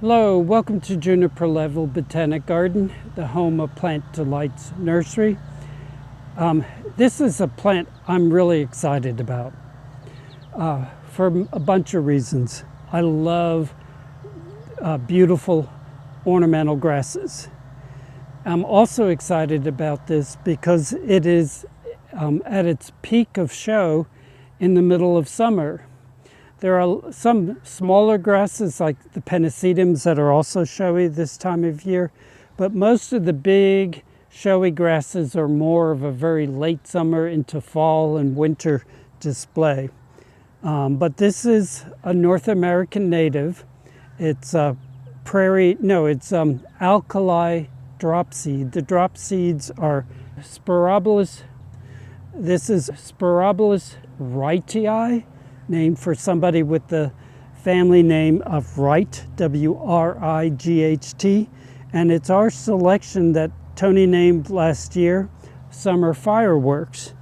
Hello, welcome to Juniper Level Botanic Garden, the home of Plant Delights Nursery. This is a plant I'm really excited about for a bunch of reasons. I love beautiful ornamental grasses. I'm also excited about this because it is at its peak of show in the middle of summer. There are some smaller grasses like the pennisetums that are also showy this time of year, but most of the big showy grasses are more of a very late summer into fall and winter display. But this is a North American native. It's alkali dropseed. The drop seeds are Sporobolus. This is Sporobolus wrightii, named for somebody with the family name of Wright, W-R-I-G-H-T. And it's our selection that Tony named last year, Summer Fireworks.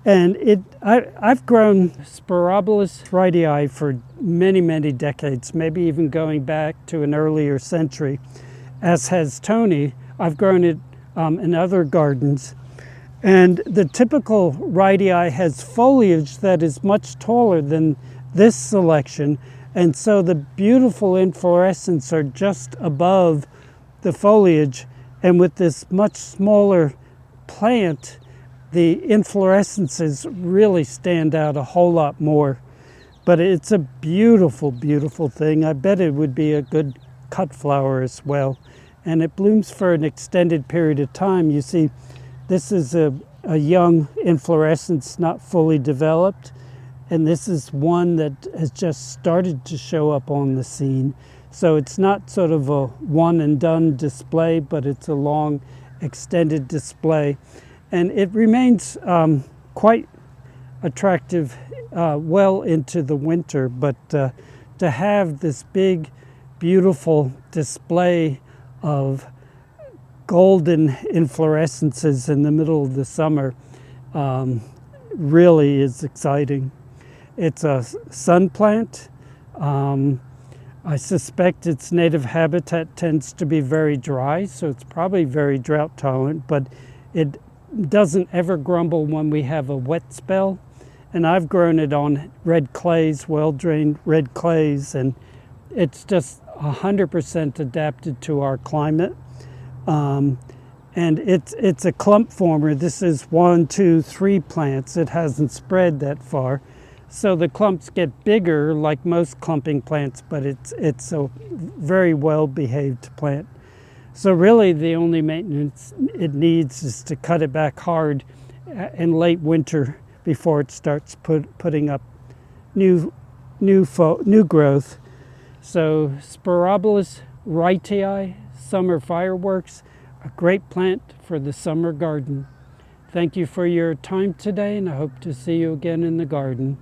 And I've grown Sporobolus wrightii for many, many decades, maybe even going back to an earlier century, as has Tony. I've grown it in other gardens. And the typical wrightii has foliage that is much taller than this selection. And so the beautiful inflorescence are just above the foliage. And with this much smaller plant, the inflorescences really stand out a whole lot more. But it's a beautiful, beautiful thing. I bet it would be a good cut flower as well. And it blooms for an extended period of time. You see, this is a young inflorescence, not fully developed. And this is one that has just started to show up on the scene. So it's not sort of a one and done display, but it's a long extended display. And it remains quite attractive well into the winter. But to have this big, beautiful display of golden inflorescences in the middle of the summer really is exciting. It's a sun plant. I suspect its native habitat tends to be very dry, so it's probably very drought tolerant, but it doesn't ever grumble when we have a wet spell. And I've grown it on red clays, well-drained red clays, and it's just 100% adapted to our climate. And it's a clump former. This is 1, 2, 3 plants. It hasn't spread that far. So the clumps get bigger like most clumping plants, but it's a very well-behaved plant. So really the only maintenance it needs is to cut it back hard in late winter before it starts putting up new growth. So Sporobolus wrightii, summer fireworks, a great plant for the summer garden. Thank you for your time today, and I hope to see you again in the garden.